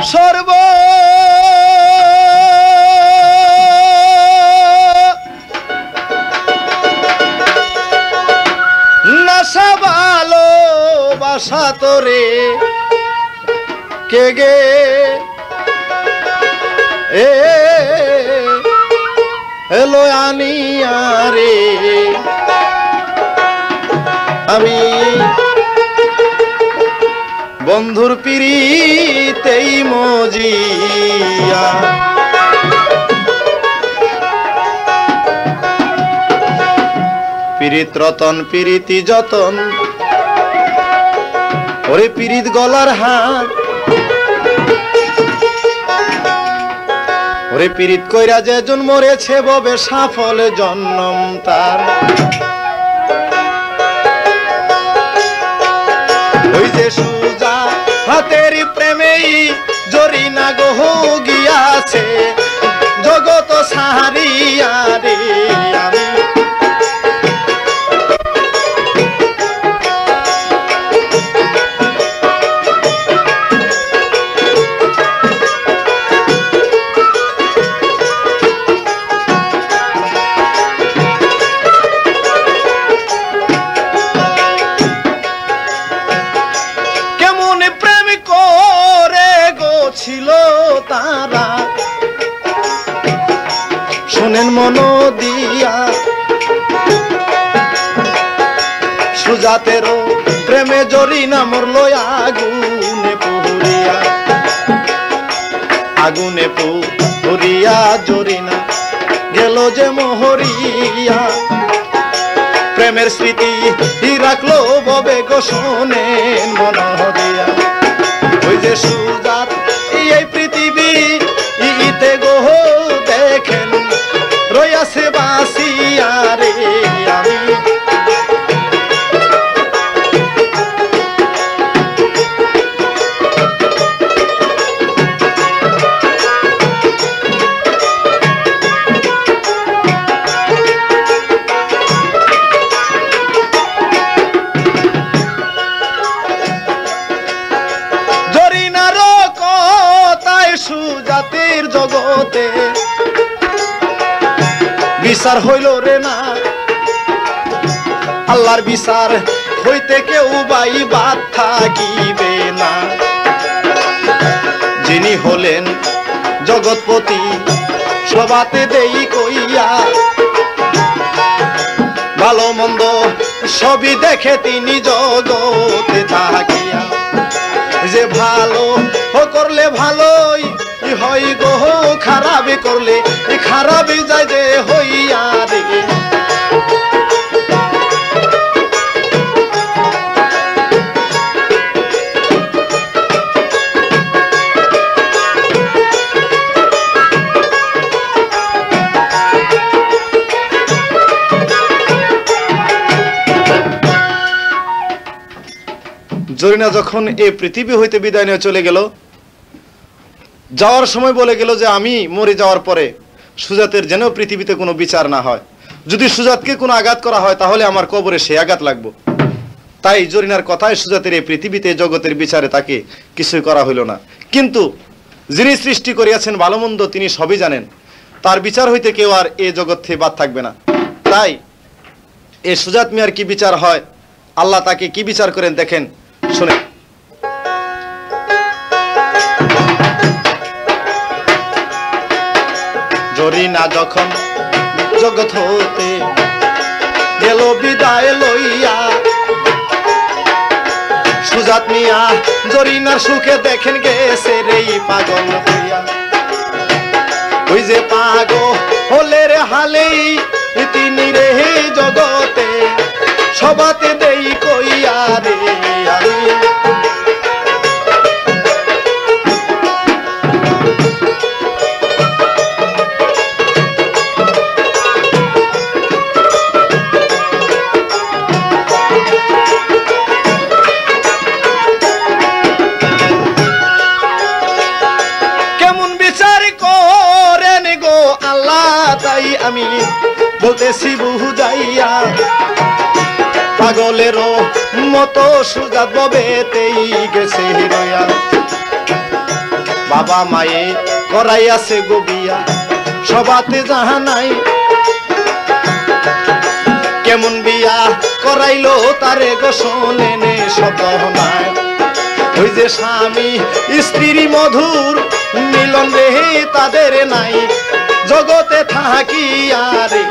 সর্ব নাশা ভালোবাসা তোরে কে গে এলো আনিয়া রে আমি বন্ধুর পিরিতেই মজিয়া পিরিত রতন পিরিতি যতন ওরে পিরিত গলার হাত ওরে পিরিত কইরা যেজন মরেছে ববে সাফল জন্ম তার ওই যে সুজা হাতের প্রেমেই জরিনা গো গিয়াছে জগত সাহারিয়া রে আমি তারা শোনেন মন দিয়া সুজাতেরও প্রেমে জরিনা মরল আগুনে পুরিয়া জরিনা গেল যে মোহরিয়া প্রেমের স্মৃতি রাখলো ববে গো শোনেন মন দিয়া ওই যে সুজাত এই পৃথিবী ইতে গো দেখেন রয়াছে বাসিয়া রে আমি সুজাতের জগতে বিচার হইল রে না আল্লাহর বিচার হইতে কেউ বাই বাদ থাকিবে না যিনি হলেন জগৎপতি সবাতে দেই কইয়া ভালো মন্দ সবই দেখে তিনি জগতে থাকিয়া যে ভালো করলে ভালোই হয় গো খারাপই করলে খারাপই যায় যে হইয়া রে জরিনা যখন এই পৃথিবী হইতে বিদায় নিয়ে চলে গেল যাওয়ার সময় বলে গেল যে আমি মরে যাওয়ার পরে সুজাতের যেন পৃথিবীতে কোনো বিচার না হয় যদি সুজাতকে কোনো আঘাত করা হয় তাহলে আমার কবরে সে আঘাত লাগবে তাই জরিনার কথায় সুজাতের এই পৃথিবীতে জগতের বিচারে তাকে কিছুই করা হইল না কিন্তু যিনি সৃষ্টি করিয়াছেন ভালো মন্দ তিনি সবই জানেন তার বিচার হইতে কেউ আর এই জগৎ থেকে বাদ থাকবে না তাই এই সুজাত মিয়ার কি বিচার হয় আল্লাহ তাকে কি বিচার করেন দেখেন শুনে জরিনা যখন জগৎ হতে গেল বিদায় লইয়া সুজাত মিয়া জরিনার সুখে দেখেন গেছে রে পাগল হইয়া ওই যে পাগল হলে রে হালেই তিনি রে জগতে সবাতে দেই কইয়া রে আমি আমি বলতেছি বুঝাইয়া পাগলেরও মতো সুজাত ববেতেই গেছে রয়া বাবা মায়ে করাইয়াছে গো বিয়া সবাতে যাহা নাই কেমন বিয়া করাইলো তারে গো শোনেনে শত নাই ওই যে স্বামী স্ত্রী মধুর মিলন রে তাদের নাই জগতে থাকি আরে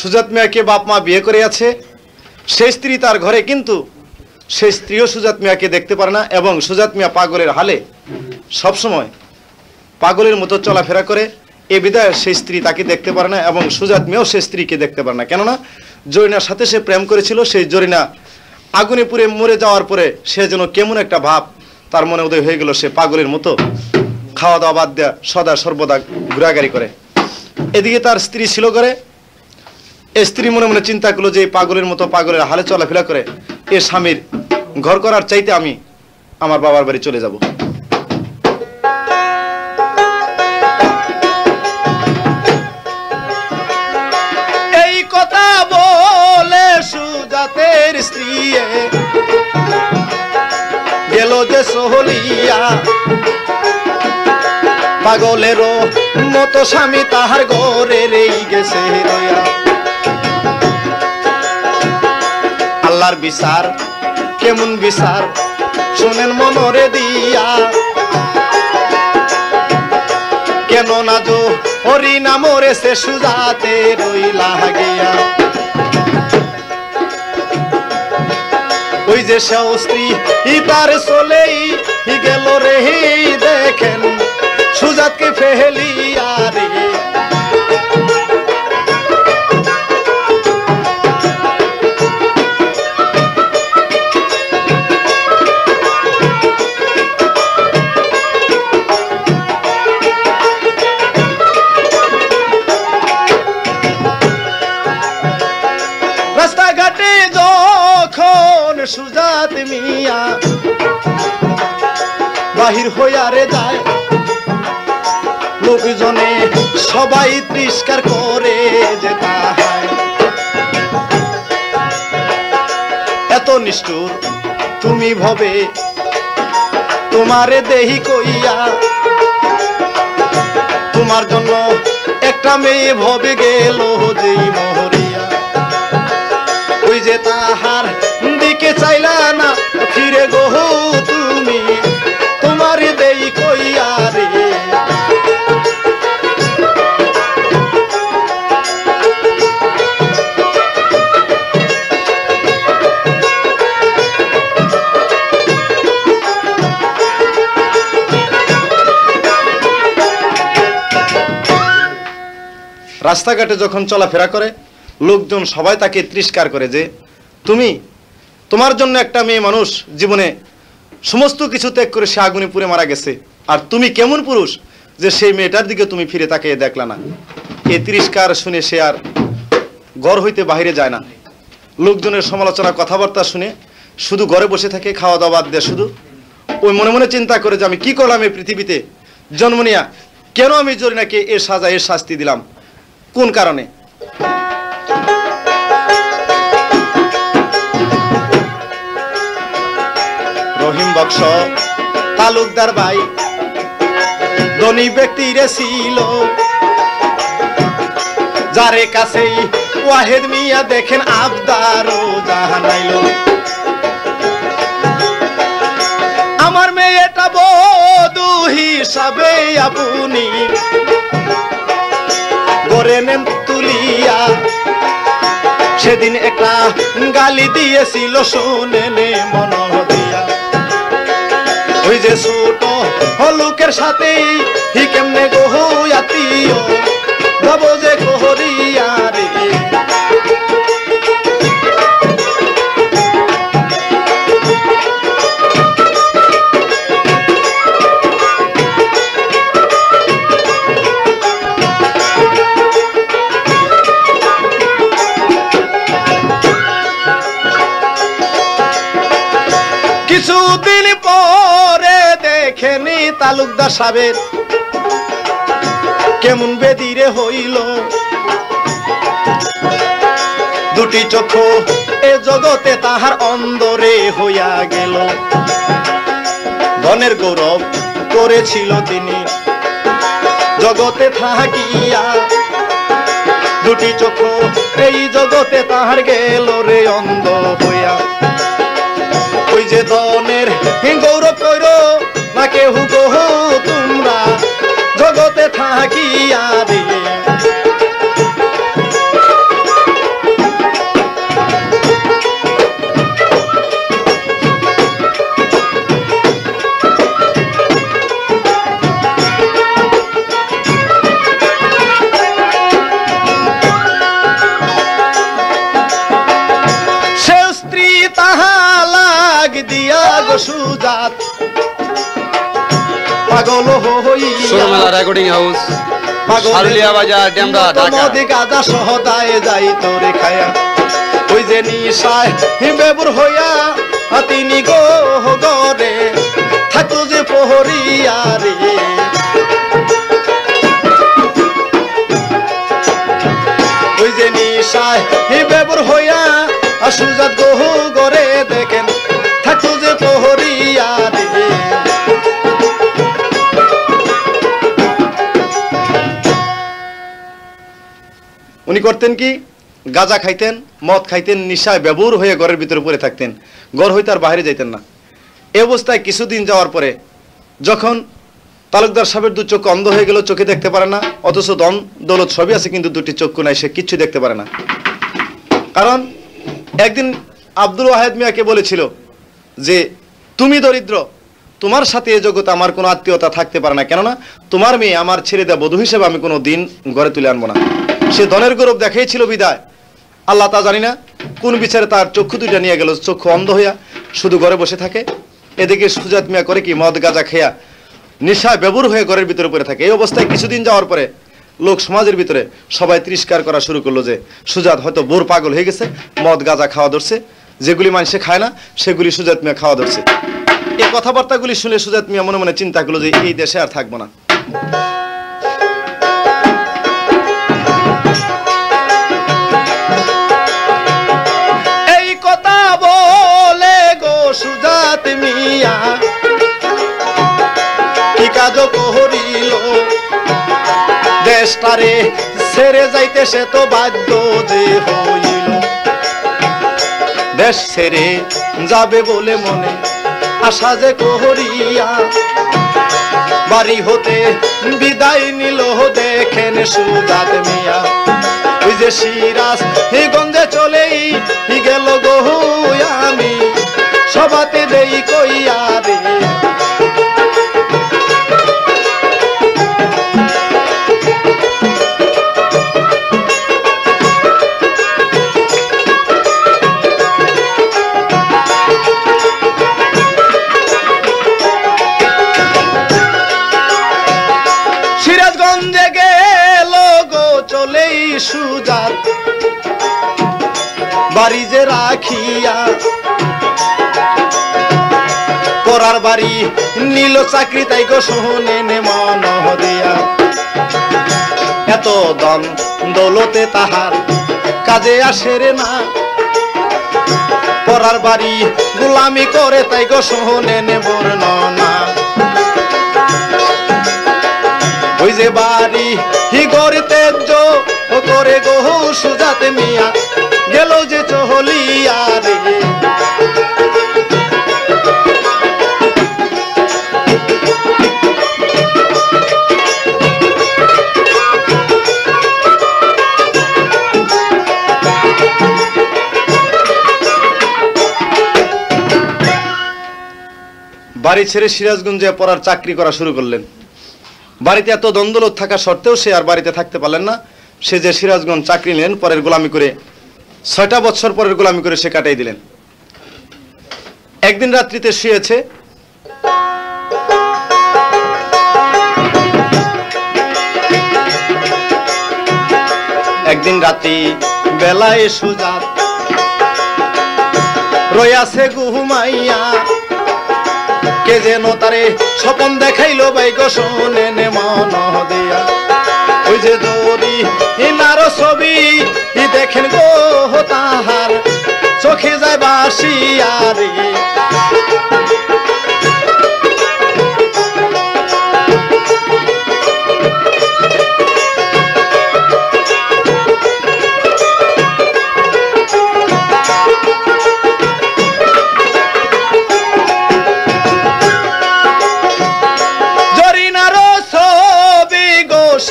সুজাত মিয়াকে বাপ মা বিয়ে করে আছে সেই স্ত্রী তার ঘরে কিন্তু সেই স্ত্রীও সুজাত মিয়াকে দেখতে পারে না এবং সুজাত মিয়া পাগলের হালে সবসময় পাগলের মতো চলাফেরা করে এ বিধায় সেই স্ত্রী তাকে দেখতে পারে না এবং সুজাত মিয়াও সেই স্ত্রীকে দেখতে পারে না কেননা জরিনার সাথে সে প্রেম করেছিল সেই জরিনা আগুনে পুড়ে মরে যাওয়ার পরে সে যেন কেমন একটা ভাব তার মনে উদয় হয়ে গেল সে পাগলের মতো খাওয়া দাওয়া বাদ দেয়া সদা সর্বদা ঘোরাঘুরি করে এদিকে তার স্ত্রী ছিল করে স্ত্রী মনে মনে চিন্তা করলো যে পাগলের মতো পাগলের হালে চলাফেরা করে এ স্বামীর ঘর করার চাইতে আমি আমার বাবার বাড়ি চলে যাব এই কথা বলে সুজাতের স্ত্রী গেল যে সহলিয়া পাগলেরও মতো স্বামী তাহার ঘরে রেই গেছে রইয়া আল্লাহর বিচার কেমন বিচার শোনেন মনরে দিয়া কেন না যো হরি নামরে সে সুজাতে রইলা গিয়া ওই যে সে স্ত্রী তার চলেই গেল রে দেখেন সুজাতকে ফেলিয়া রে রাস্তাঘাটে যখন সুজাত মিয়া বাহির হইয়া রে যায় লোকজনে সবাই তিরস্কার করে যে তাহাই এত নিষ্ঠুর তুমি ভবে তোমারে দেহি কইয়া তোমার জন্য একটা মেয়ে ভবে গেল যেই মহরিয়া ওই যে তাহার দিকে চাইলা না ফিরে গো তুমি তোমারে দেই কইয়া রে রাস্তাঘাটে যখন চলাফেরা করে লোকজন সবাই তাকে তিরস্কার করে যে তুমি তোমার জন্য একটা মেয়ে মানুষ জীবনে সমস্ত কিছু ত্যাগ করে সে আগুনে পুড়ে মারা গেছে আর তুমি কেমন পুরুষ যে সেই মেয়েটার দিকে তুমি ফিরে তাকিয়ে দেখলা না এই তিরস্কার শুনে সে আর ঘর হইতে বাইরে যায় না লোকজনের সমালোচনা কথাবার্তা শুনে শুধু ঘরে বসে থাকে খাওয়া দাওয়া বাদ দিয়ে শুধু ওই মনে মনে চিন্তা করে যে আমি কি করলাম এই পৃথিবীতে জন্ম নিয়া কেন আমি জরিনাকে এর সাজা এর শাস্তি দিলাম কোন কারণে রহিম বক্স তালুকদার ভাই ধনী ব্যক্তি রে ছিল যারে কাছেই ওয়াহেদ মিয়া দেখেন আবদারও জানাইল আমার মেয়েটা বধূ হিসাবে আপনি করে নেন তুলিয়া সেদিন একটা গালি দিয়েছিল শুনে নে মন দিয়া ওই যে ছোট হলুকের সাথে হি কেমনে গো আত্মীয় যাব যে কোহরিয়া রে কিছু কিছুদিন পরে দেখেনি তালুকদার সাহেবের কেমন বেদিরে হইল, দুটি চক্ষু এ জগতে তাহার অন্দরে হইয়া গেল। ধনের গৌরব করেছিল তিনি জগতে থাকিয়া, দুটি চক্ষু এই জগতে তাহার গেল রে অন্ধ হইয়া। ওই যে ধনের গৌরব কইর না কেহ গহ তোমরা জগতে থাকিয়া রে, সুজাত পাগল হইয়া রেকর্ডিং হাউস শারুলিয়া বাজার ডেমরা ঢাকা মদি গাজা সহদায় যাই তোরে খায়া। ওই যে নিশায় বেবুর হইয়া তিনি গো গরে থাকতো যে প্রহরিয়া রে, ওই যে নিশায় বেবুর হইয়া সুজাত গো গরে দেখেন থাকতো যে প্রহরিয়া রে। উনি করতেন কি, গাঁজা খাইতেন, মদ খাইতেন, নিশায় ব্যবহার হয়ে ঘরের ভিতরে পড়ে থাকতেন, ঘর হইতে আর বাইরে যাইতেন না। এই অবস্থায় কিছুদিন যাওয়ার পরে যখন তালুকদার সাহেবের দু চোখ অন্ধ হয়ে গেল, চোখে দেখতে পারে না, অথচ ধন দৌলত সবই আছে কিন্তু দুটি চক্ষু নাই, সে কিচ্ছু দেখতে পারে না। কারণ একদিন আব্দুল ওয়াহেদ মিয়াকে বলেছিল যে তুমি দরিদ্র, তোমার সাথে এই জগতে আমার কোনো আত্মীয়তা থাকতে পারে না, কেননা তোমার মেয়ে আমার ছেড়ে দেওয়া বধূ হিসেবে আমি কোনো দিন ঘরে তুলে আনবো না। সে ধনের গৌরব দেখাইছিল বিদায় আল্লাহ তা জানি না কোন বিচারে তার চক্ষু দুইটা নিয়ে গেল, চক্ষু অন্ধ হইয়া শুধু ঘরে বসে থাকে। এদিকে সুজাত মিয়া করে কি, মদ গাঁজা খেয়া নেশায় ব্যবহার হয়ে ঘরের ভিতরে পড়ে থাকে। এই অবস্থায় কিছুদিন যাওয়ার পরে লোক সমাজের ভিতরে সবাই তিরস্কার করা শুরু করলো যে সুজাত হয়তো বোর পাগল হয়ে গেছে, মদ গাঁজা খাওয়া ধরছে, যেগুলি মানুষে খায় না সেগুলি সুজাত মিয়া খাওয়া ধরছে। এই কথাবার্তাগুলি শুনে সুজাত মিয়া মনে মনে চিন্তা করলো যে এই দেশে আর থাকবো না। এই কথা বলে গো সুজাত মিয়া কি কাজ করিল, দেশটারে ছেড়ে যাইতে সে তো বাধ্য যে হইল। দেশ ছেড়ে যাবে বলে মনে আশা যে করিয়া বাড়ি হতে বিদায় নিল দেখেন সুজাত মিয়া। ওই যে সিরাজ এই গঞ্জে চলেই গেল গো আমি সবাতে দেই কইয়া রে, সিরাজগঞ্জে গেল গো চলেই সুজাত বাড়ি যে রাখিয়া, পরার বাড়ি নীল চাকরি তাই গো শোনেন মন দিয়া। এত দন দৌলতে তাহার কাজে আসে রে না, পরার বাড়ি গোলামি করে তাই গো শোনেন বর্ণনা। ওই যে বাড়ি হি গড়তে করে গো সুজাত মিয়া গেল যে চহলিয়া রে, বাড়ি ছেড়ে সিরাজগঞ্জে পড়ার চাকরি করা শুরু করলেন। বাড়িতে এত দ্বন্দ্বলত থাকা সত্ত্বেও সে আর বাড়িতে থাকতে পারলেন না। সে যে সিরাজগঞ্জ চাকরি নিলেন, পরের গোলামি করে 6টা বছর পরের গোলামি করে সে কাটাই দিলেন। একদিন রাত্রিতে শুয়েছে, একদিন রাত্রি বেলায় সুজাত রয়াছে ঘুমাইয়া, কে যেন তারে স্বপন দেখাইলো ভাই গো শোনেন মন দিয়া ওই যে দড়ি ইনার ছবি দেখেন গো তাহার চোখে যায় বাসিয়া রে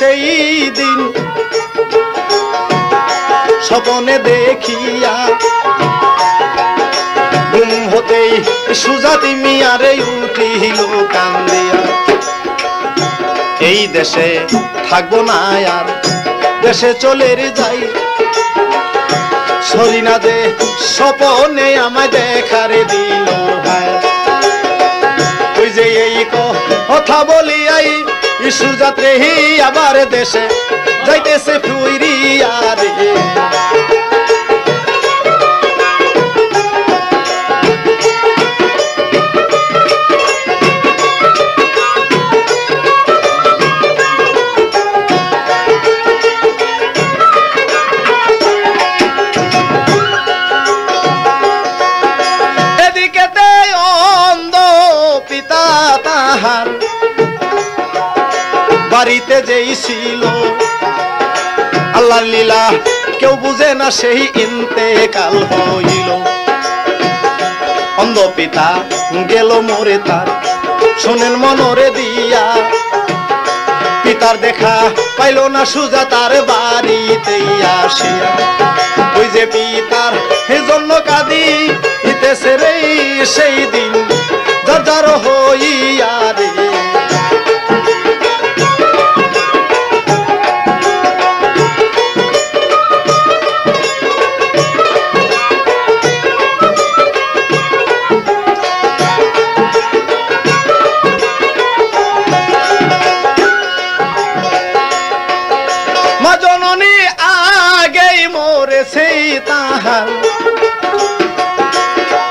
সেই দিন স্বপনে দেখিয়া ঘুম হতেই সুজাতি মিয়ারে উঠিল কান্দিয়া এই দেশে থাকবো না আর দেশে চলে যাই সরিনা যে স্বপনে আমায় দেখারে দিল ভাই ওই যে এই কথা বলিয়াই সুজাত্রে আবার দেশে যাইতেছে ফুইরিয়া রে এদিকেতে অন্ধ পিতা তাহার বাড়িতে যেই ছিল আল্লাহর লীলা কেউ বুঝে না সেই ইন্তেকাল হইল অন্ধ পিতা গেল মরে তার শোনেন মনরে দিয়া পিতার দেখা পাইল না সুজাতার বাড়িতে আসিয়া ওই যে পিতার জন্য কাঁদি ইতেছে রে সেই দিন যার যার হইয়া রে তাহার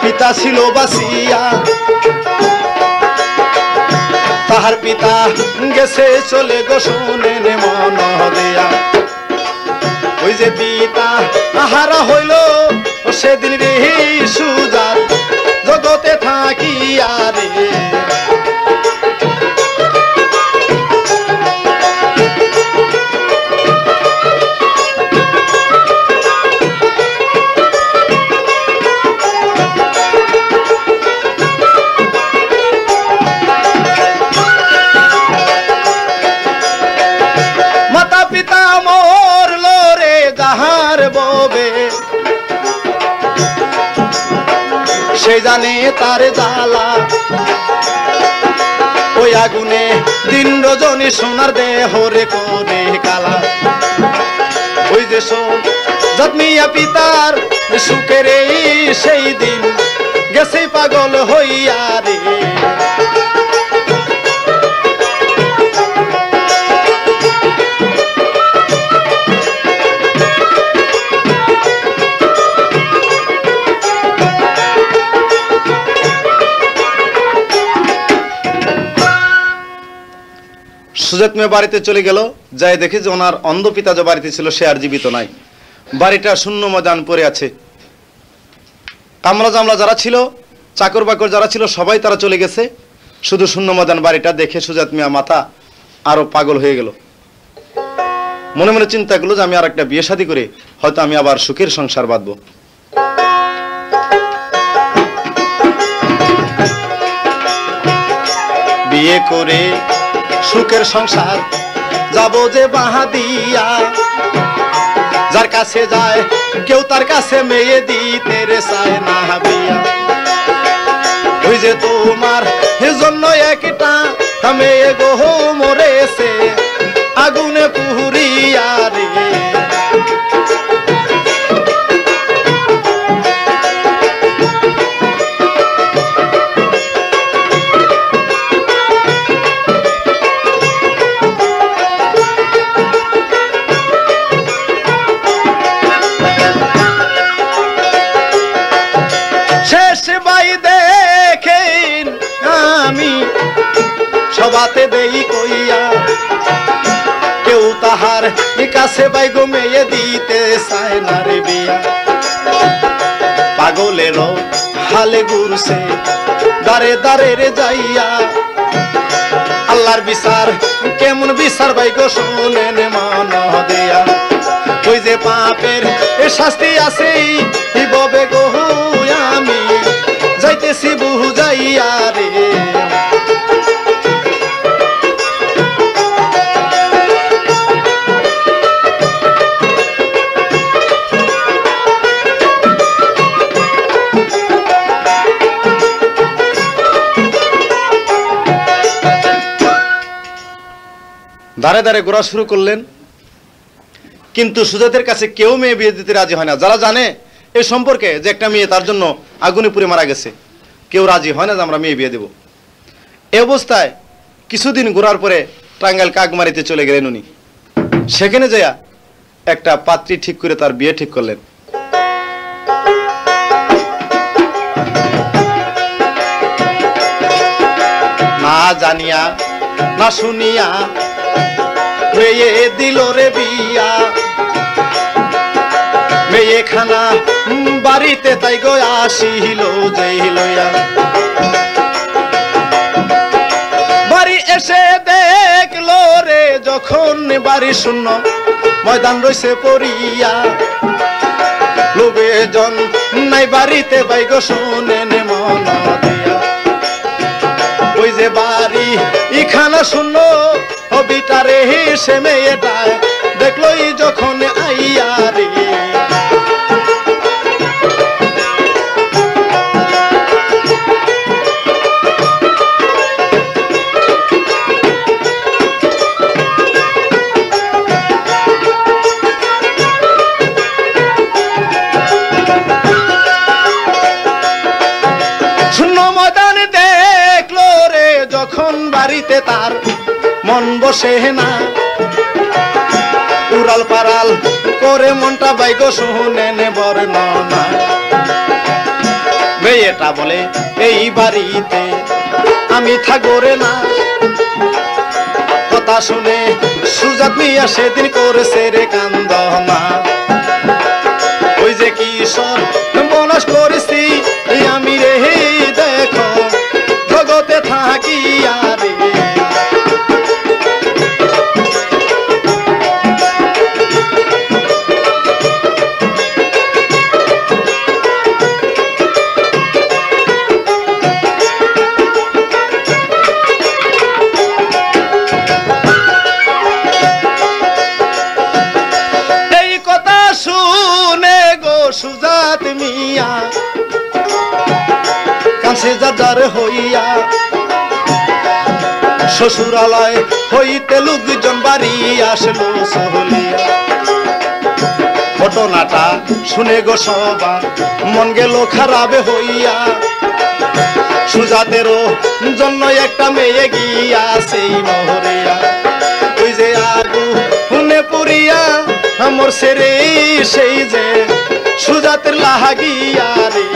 পিতা ছিল বাসিয়া তাহার পিতা গেছে চলে গো শোনেন মন দিয়া ওই যে পিতা আহারা হইল সেদিন রে সুজাত জগতে থাকিয়া রে সেই জানে তার জ্বালা ওই আগুনে দিন রজনী সোনার দেহরে করে কালা ওই যে জন্মিয়া পিতার সুখের সেই দিন গেছে পাগল হইয়া রে সুজাত মেয়ে বাড়িতে চলে গেল যাই দেখে যে ওনার অন্ধ পিতা যে বাড়িতে ছিল সে আর জীবিত নাই বাড়িটা শূন্য ময়দান পড়ে আছে কামলা জামলা যারা ছিল চাকর বাকর যারা ছিল সবাই তারা চলে গেছে শুধু শূন্য ময়দান বাড়িটা দেখে সুজাত মিয়া মাথা আরো পাগল হয়ে গেল মনে মনে চিন্তা করলো যে আমি আর একটা বিয়ে শাদী করে হয়তো আমি আবার সুখের সংসার বাঁধবো বিয়ে করে সুখের সংসার যাব যে বাহা দিয়া যার কাছে যায় কেউ তার কাছে মেয়ে দিতে রে চায় না বিয়া ওই যে তোমার জন্য একটা মেয়ে গো মরেছে আগুনে পুরিয়া রে বাতে দেই কইয়া কেউ তাহার কাছে বাইগো মেয়ে দিতে চায় না রে বিয়া পাগলেরও হালে ঘুরছে দারে দারে রে যাইয়া আল্লাহর বিচার কেমন বিচার বাইগো শুনেন মন দিয়া ওই যে পাপের শাস্তি আছে ববে গো আমি যাইতেছি বুঝাইয়া রে ধারে ধারে ঘোরা শুরু করলেন কিন্তু সুজাতের কাছে কেউ মেয়ে বিয়ে দিতে রাজি হয় না যারা জানে এই সম্পর্কে যে একটা মেয়ে তার জন্য আগুনে পুড়ে মারা গেছে কেউ রাজি হয় না যে আমরা মেয়ে বিয়ে দেব এই অবস্থায় কিছুদিন ঘোরার পরে টাঙ্গাইল কাকমারিতে চলে গেলেন উনি সেখানে যাইয়া একটা পাত্রী ঠিক করে তার বিয়ে ঠিক করলেন না জানিয়া না শুনিয়া মেয়ে দিল রে বিয়া মেয়ে খানা বাড়িতে তাই গো আসিল যেই লইয়া বাড়ি এসে দেখলো রে যখন বাড়ি শূন্য ময়দান রইছে পড়িয়া লোকে জন নাই বাড়িতে বাই গো শুনেন মন দিয়া ওই যে বাড়ি ইখানা শূন্য বিটারে সে মেয়েটা দেখলোই যখন আইয়া রে শূন্য ময়দান দেখলো রে যখন বাড়িতে তার মন বসে না উড়াল পারাল করে মনটা বাইগো শুনেন বর্ণনা মেয়েটা বলে এই বাড়িতে আমি থাকবো রে না কথা শুনে সুজাত মিয়া সেদিন করেছে রে কান্দনা ওই যে কিশোর বনস করেছি আমি রে দেখো জগতে থাকি আরে সুজাত মিয়া কাছে যার হইয়া শ্বশুরালয় হইতে লোকজন বাড়ি আসলো সহলিয়া ঘটনাটা শুনে গো সবার মন গেল খারাপ হইয়া সুজাতেরও জন্য একটা মেয়ে গিয়া সেই মহরিয়া ওই যে আগু হুনে পুরিয়া আমার সেরে সেই যে সুজাতের লাহাগিয়া রে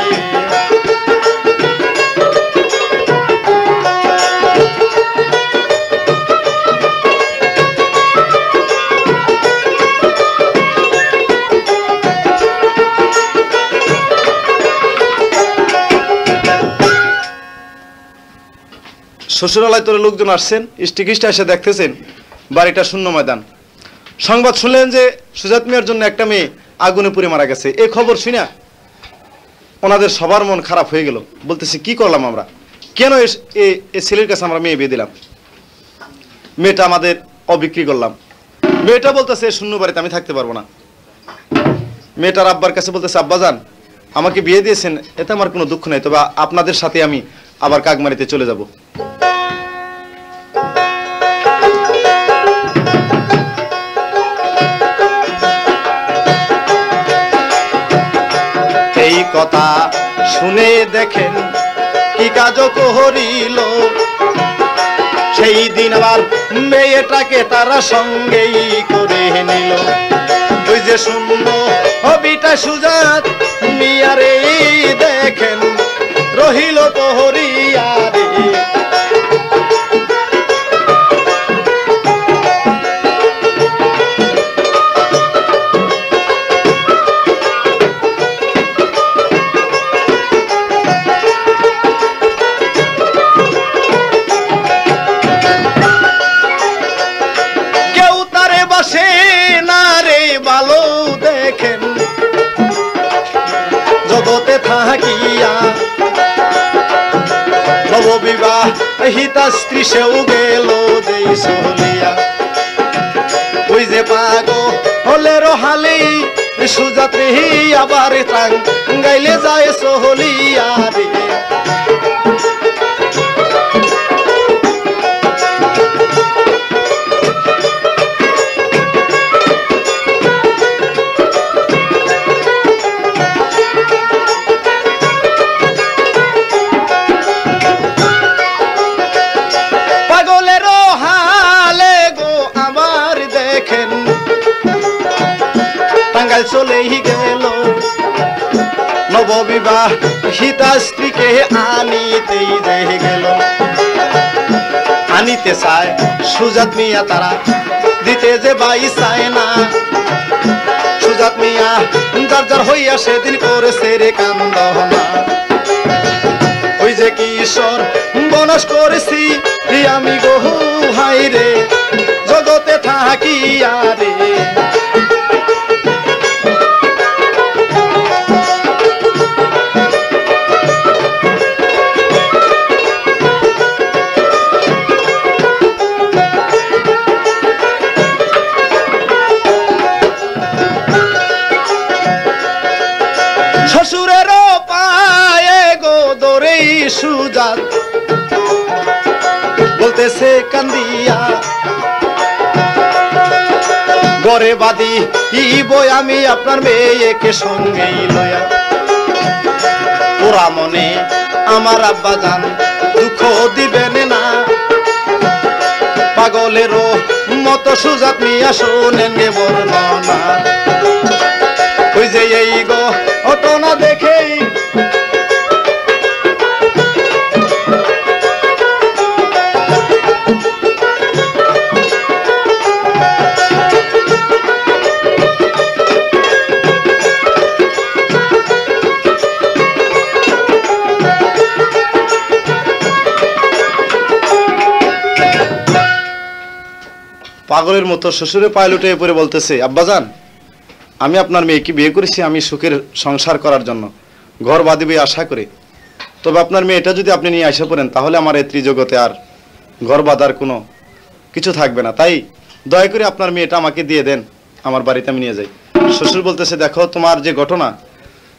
শ্বশুরালয় তোর লোকজন আসছেন স্টিকিস্টা এসে দেখতেছেন বাড়িটা শূন্য ময়দান সংবাদ শুনলেন যে সুজাত মিয়ার জন্য একটা মেয়ে আগুনে পুড়ে মারা গেছে এই খবর শুনে ওনাদের সবার মন খারাপ হয়ে গেল বলতেছে কি করলাম আমরা কেন এই ছেলের কাছে আমরা মেয়ে বিয়ে দিলাম মেয়েটা আমাদের অবিক্রি করলাম মেয়েটা বলতেছে শূন্য বাড়িতে আমি থাকতে পারবো না মেয়েটার আব্বার কাছে বলতেছে আব্বাজান আমাকে বিয়ে দিয়েছেন এতে আমার কোনো দুঃখ নেই তবে আপনাদের সাথে আমি আবার কাকমারিতে চলে যাব এই কথা শুনে দেখেন কি কাজ করিল সেই দিন আবার মেয়েটাকে তারা সঙ্গেই করে নিল ওই যে শূন্য হবিটা সুজাত মিয়ারে দেখেন রহিল প্রহরিয়া রে জগতে থাকিয়া নববিবাহ হিতা স্ত্রী সেও গেল দেই চলিয়া ওই যে পাগলের হালি সুজাত্রী আবার টাং গাইলে যায় চলিয়া রে চলেই গেল নববিবাহ হিতা স্ত্রীকে আনিতেই যে গেল আনিতে চায় সুজাত মিয়া তারা দিতে যে বাই চায় না সুজাত মিয়া যার যার হইয়া সেদিন করেছে রে কান্দনা ওই যে কিশোর বনস করেছি আমি গো হাই রে জগতে থাকিয়া রে শ্বশুরেরও পায়ে গো দরেই সুজাত বলতেছে কান্দিয়া গরে বাদি বই আমি আপনার মেয়েকে সঙ্গেই লয়া ওরা মনে আমার আব্বা জান দুঃখ দিবেন না পাগলেরও মতো সুজাত মিয়া শোনেন গে বর্ণনা ওই যে এই গো ঘটনা দেখেই পাগলের মতো শ্বশুরের পায়ে লুটে পড়ে বলতেছে আব্বাজান আমি আপনার মেয়েকে বিয়ে করেছি আমি সুখের সংসার করার জন্য ঘর বাঁধিবে আশা করে তবে আপনার মেয়েটা যদি আপনি নিয়ে আসে পড়েন তাহলে আমার এই ত্রিজগতে আর ঘর বাঁধার কোনো কিছু থাকবে না তাই দয়া করে আপনার মেয়েটা আমাকে দিয়ে দেন আমার বাড়িতে আমি নিয়ে যাই শ্বশুর বলতেছে দেখো তোমার যে ঘটনা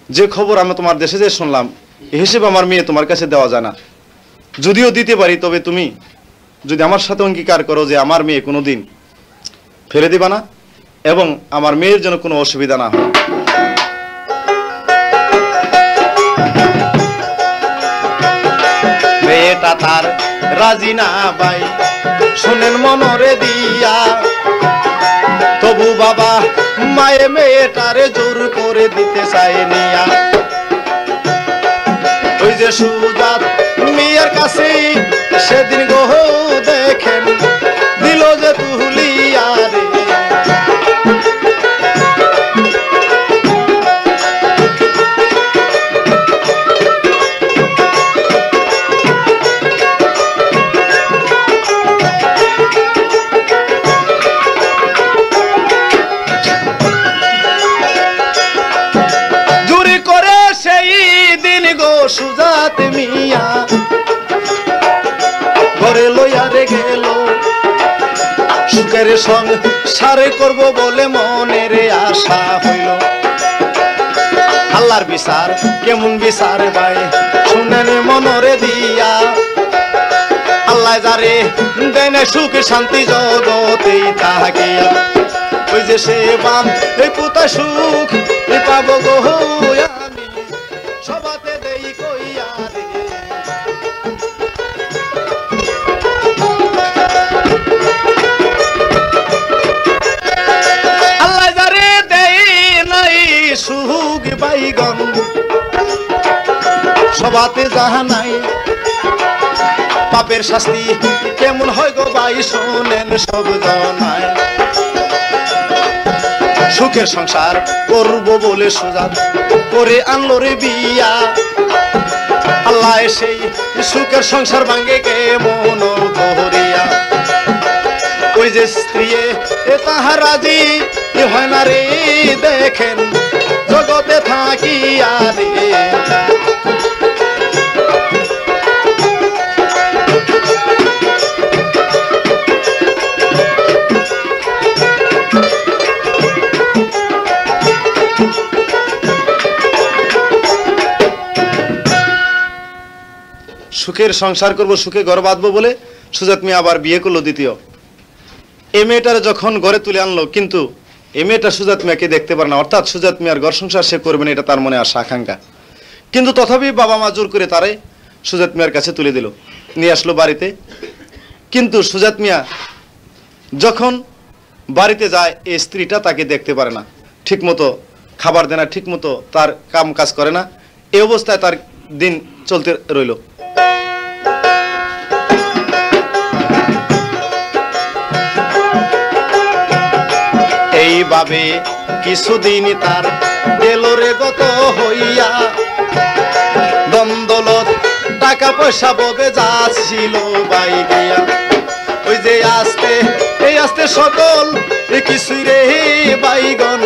যে খবর আমি তোমার দেশে যে শুনলাম এই হিসেবে আমার মেয়ে তোমার কাছে দেওয়া যায় না যদিও দিতে পারি তবে তুমি যদি আমার সাথে অঙ্গীকার করো যে আমার মেয়ে কোনোদিন ফেলে দিবা না এবং আমার মেয়ের জন্য কোনো অসুবিধা না হয় মেয়েটা তার রাজি না ভাই শুনেন মনরে দিয়া তবু বাবা মায়ে মেয়েটারে জোর করে দিতে চায় নিয়া ওই যে সুজাত মিয়ার কাছে সেদিন গো দেখেন দিল যে তুলিয়া রে সুজাত মিয়া ঘরে লইয়া রে গেল সুখের সংসারে করব বলে মনের আশা হইল আল্লাহর বিচার কেমন বিচার ভাই শুনেন মনরে দিয়া আল্লাহ যারে দেন সুখ শান্তি জগতেই থাকিয়া ওই যে সে বাম এই কোথায় সুখ পাবো গো আমি সবাতে দেই কইয়া রে আল্লাহ যারে দেই নাই সুখ বাইগন সবাতে যাহা নাই পাপের শাস্তি কেমন হয় গো ভাই শোনেন সব জানায় সুখের সংসার করব বলে সুজাত করে আনলো রে বিয়া আল্লাহ সেই সুখের সংসার ভাঙ্গে কে মন ধরিয়া ওই যে স্ত্রী এ তাহার রাজি হয় না রে দেখেন জগতে থাকি আরে সুখের সংসার করব সুখে ঘর বাঁধবো বলে সুজাত মিয়া আবার বিয়ে করলো দ্বিতীয়। এই মেয়েটার যখন ঘরে তুলে আনলো কিন্তু এই মেয়েটা সুজাত মিয়াকে দেখতে পারে না, অর্থাৎ সুজাত মিয়ার ঘর সংসার সে করবে না এটা তার মনে আশা আকাঙ্ক্ষা। কিন্তু তথাপি বাবা মা জোর করে তারে সুজাত মিয়ার কাছে তুলে দিল, নিয়ে আসলো বাড়িতে। কিন্তু সুজাত মিয়া যখন বাড়িতে যায় এই স্ত্রীটা তাকে দেখতে পারে না, ঠিক মতো খাবার দেয় না, ঠিক মতো তার কাম কাজ করে না। এই অবস্থায় তার দিন চলতে রইল। এইভাবে কিছুদিন তার গেল রে গত হইয়া, দ্বন্দ্বলত টাকা পয়সা ববে যা ছিল বাই গিয়া। ওই যে আস্তে সকল কিছুই রে বাইগন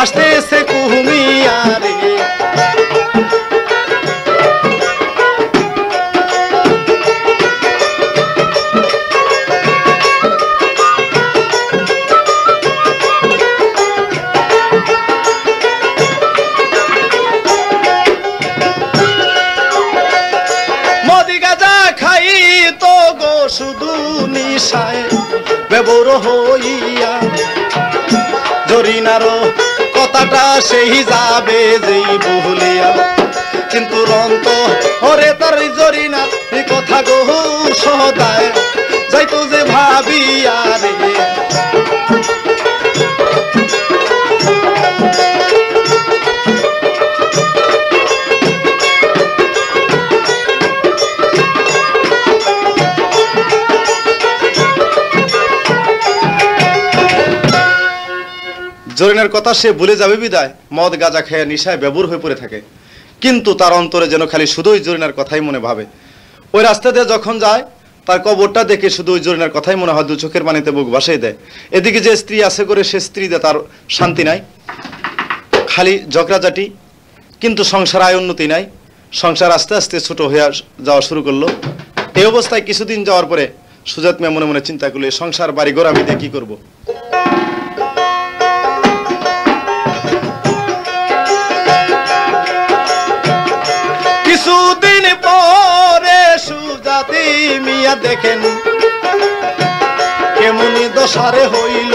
আসতেছে কুহুমিয়া রে। শুধু নিশায় ব্যবর হইয়া জরিনারও কথাটা সেই যাবে যেই বলিয়া। কিন্তু রন্ত ওরে তার জরিনার এই কথা গো সদায় যাইতো যে ভাবিয়া রে। জরিনার কথা সে ভুলে যাবে বিদায় মদ গাঁজা খেয়ে নিশায় ব্যবুর হয়ে পড়ে থাকে, কিন্তু তার অন্তরে যেন খালি শুধুই জরিনার কথাই মনে ভাবে। ওই রাস্তা দিয়ে যখন যায় তার কবরটা দেখে শুধু ওই জরিনার কথাই মনে হয়, দু চোখের পানিতে বুক ভাসাই দেয়। এদিকে যে স্ত্রী আছে করে সে স্ত্রীতে তার শান্তি নাই, খালি ঝগড়াঝাটি, কিন্তু সংসার আয় উন্নতি নাই। সংসার আস্তে আস্তে ছোট হয়ে যাওয়া শুরু করলো। এই অবস্থায় কিছুদিন যাওয়ার পরে সুজাত মিয়া মনে মনে চিন্তা করলো সংসার বাড়ি ঘর আমি দিয়ে কি করবো। কিছুদিন পরে সুজাতি মিয়া দেখেন কেমনি দশারে হইল।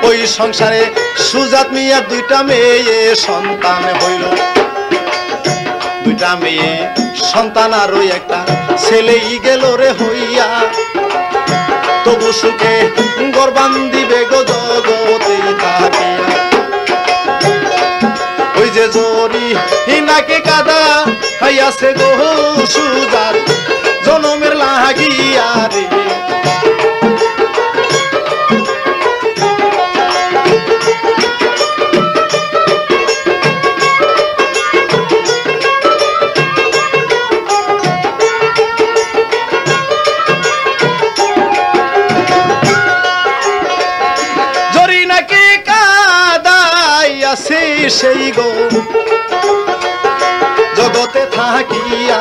ওই সংসারে সুজাত মিয়া দুইটা মেয়ে সন্তান হইল, দুইটা মেয়ে সন্তান আর ওই একটা ছেলেই গেল রে হইয়া। তবু সুখে গর্বান দিবে গো জগতে থাকিয়া। ওই যে জরি নাকে কাদা হইয়াছে গো সুজার জনমের লাগিয়া রে। জরি নাকে কাদা হইয়াছে সেই গো জগতে থাকিয়া।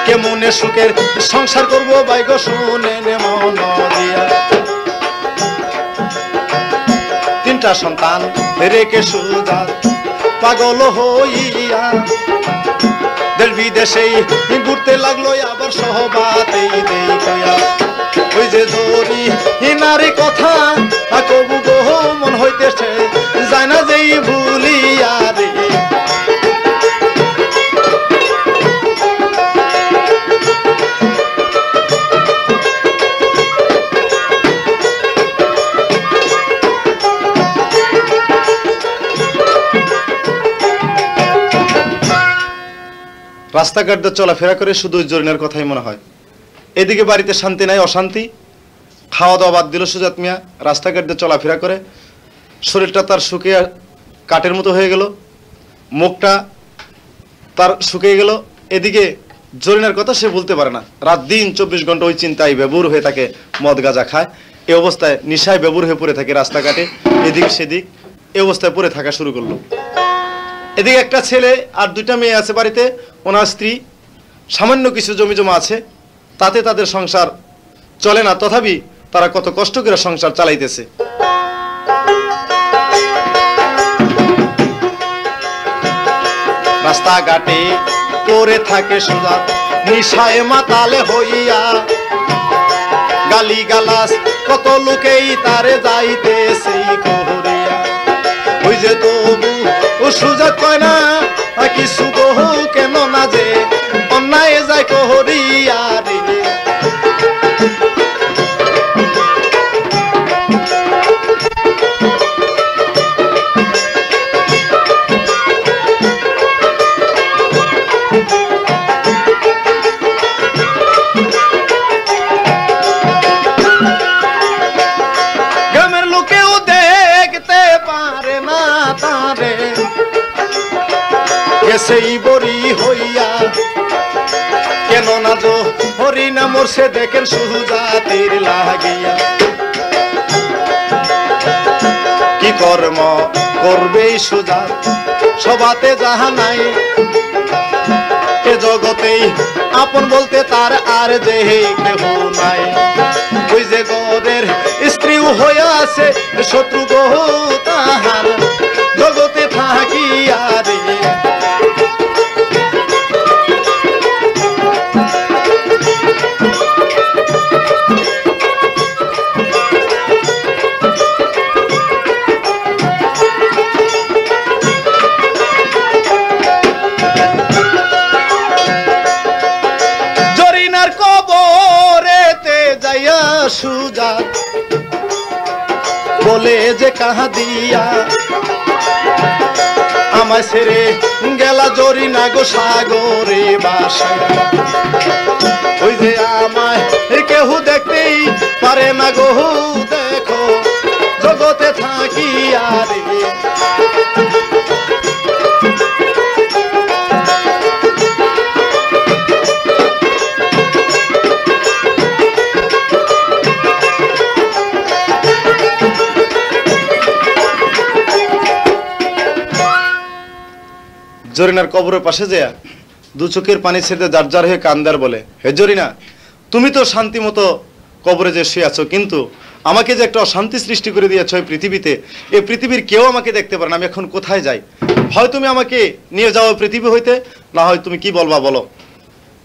কেমনে সুখের সংসার করবো বাইগ শুনেন মন দিয়া। তিনটা সন্তান রেখে সুজাত পাগল হইয়া দেশ বিদেশেই ঘুরতে লাগলো, আবার সহবাতেই দেখিয়া। ওই যে জরি নারী কথা কবু গো মন হইতেছে যায় না যেই ভুলিয়া রে। রাস্তাঘাট দিয়ে চলাফেরা করে শুধু জরিনার কথাই মনে হয়। এদিকে বাড়িতে শান্তি নাই, অশান্তি। খাওয়া দাওয়া বাদ দিল সুজাত মিয়া, রাস্তাঘাট দিয়ে চলাফেরা করে শরীরটা তার শুকিয়ে কাঠের মতো হয়ে গেল, মুখটা তার শুকিয়ে গেল। এদিকে জরিনার কথা সে বলতে পারে না। রাত দিন 24 ঘন্টা ওই চিন্তায় বেবুর হয়ে থাকে, মদ গাঁজা খায়। এই অবস্থায় নিশায় বেবুর হয়ে পড়ে থাকে রাস্তাঘাটে, এদিক সেদিক এই অবস্থায় পড়ে থাকা শুরু করলো। এদিকে একটা ছেলে আর 2টা মেয়ে আছে বাড়িতে, ওনার স্ত্রী, সামান্য কিছু জমি জমা আছে, তাতে তাদের সংসার চলে না। তথাপি তারা কত কষ্ট করে সংসার চালাইতেছে। রাস্তাঘাটে পড়ে থাকে সুজাত, নিশায় মাতালে হইয়া, গালি গালাস কত লোকেই তারে যাইতেছে করিয়া। ওই যে তবু ও সুজাত কয় না কিছু বহু, কেন না যে অন্যায় যায় করিয়া রে। সেই বরি হইয়া, কেন না যো হরি না মরছে দেখেন সুজাতের লাগিয়া। কি কর্ম করবে সুজাত সবাতে যাহা নাই, এ জগতেই আপন বলতে তার আর যে কেহ নাই। ওই যে গরের স্ত্রীও হইয়া আছে শত্রু গহ তাহার, জগতে থাকিয়া রে। সুজাত বলে যে কাহা দিয়া, আমায় ছেড়ে গেলা জরিনা গো সাগরে বাসায়। ওই যে আমায় কেহ দেখতেই পারে না গো, দেখো জগতে থাকি আরে। জরিনার কবরের পাশে যেয়া 2 চোখের পানি ছেড়ে যার যার হয়ে কান্দার বলে, হে জরিনা, তুমি তো শান্তি মতো কবরে যে শুয়ে আছো, কিন্তু আমাকে যে একটা অশান্তি সৃষ্টি করে দিয়েছ এই পৃথিবীতে, এই পৃথিবীর কেউ আমাকে দেখতে পারে না, আমি এখন কোথায় যাই? হয় তুমি আমাকে নিয়ে যাও পৃথিবী হইতে, না হয় তুমি কি বলবা বলো।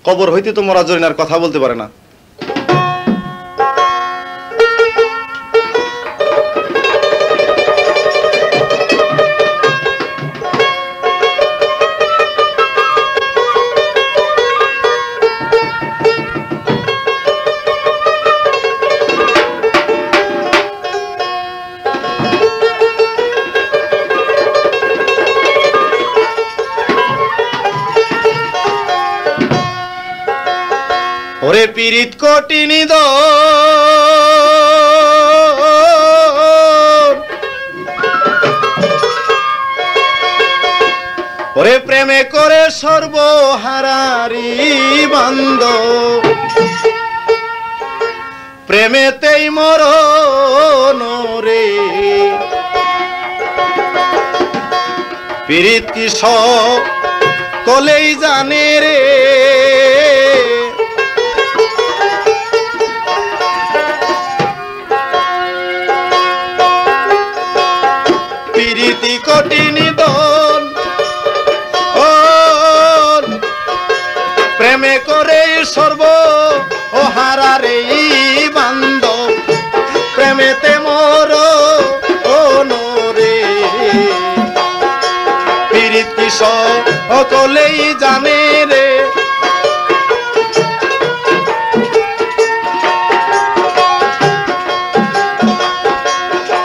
কবর হইতে তো মরা জরিনার কথা বলতে পারে না। ওরে পীড়িত কঠিনী দ ওরে প্রেমে করে সর্বহারারি বান্দ, প্রেমেতেই মরণ রে। পীড়িত কি সকলেই জানে রে, পীড়িতি কঠিনী দল প্রেমে করে সর্ব ও হারারে বান্ধব, প্রেমেতে মর ও নরে। পীড়িত কি সকলেই জানে রে,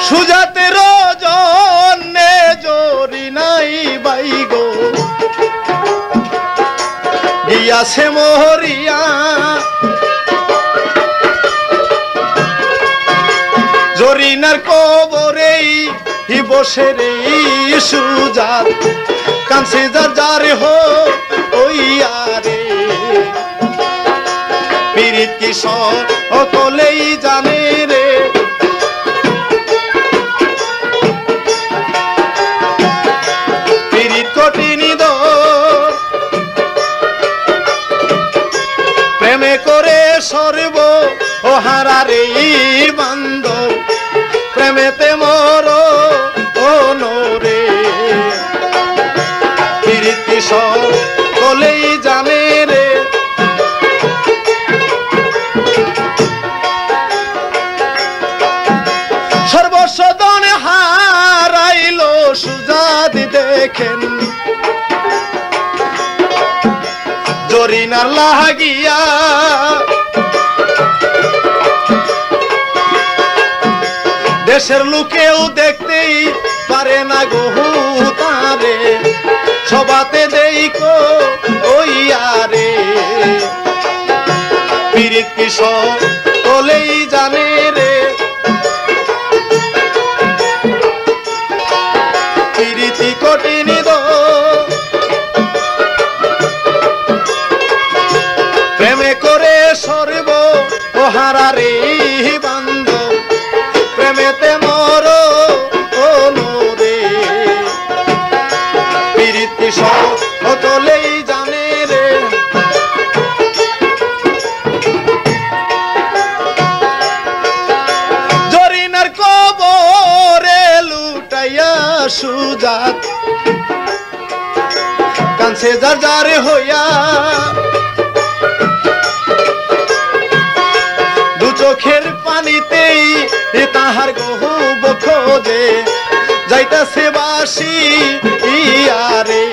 সুজাতের জন্যে জরিনাই বাইগো গিয়াছে মহরিয়া। জরিনার কবরেই বসে রে সুজাত, কাঁদছে যার যার হইয়া রে। সকলেই জানে রে পীড়িত কঠিন দর প্রেমে করে সর্ব ও হারারে বান্ধব প্রেমেতে মর ও নরে পীড়িত সকলেই জানে রে সর্বস্বদন হারাইল সুজাত দেখেন জরিনার লাগিয়া দেশের লোকেও দেখতেই পারে না গহু তারে সবাতে দেই কো ওইয়ারে পীড়িত সকলেই জানে রে পীড়িতি কঠিন প্রেমে করে সর্ব ও হারারে বান্ধব প্রেমেতে মর ও নরে পীড়িতি সকলেই জানে রে জরিনার কবরে লুটাইয়া সুজাত কানছে যার যার হইয়া দু চোখের পানিতেই তাহার গহু খোঁজে যাইতাছে বাসি ইয়ারে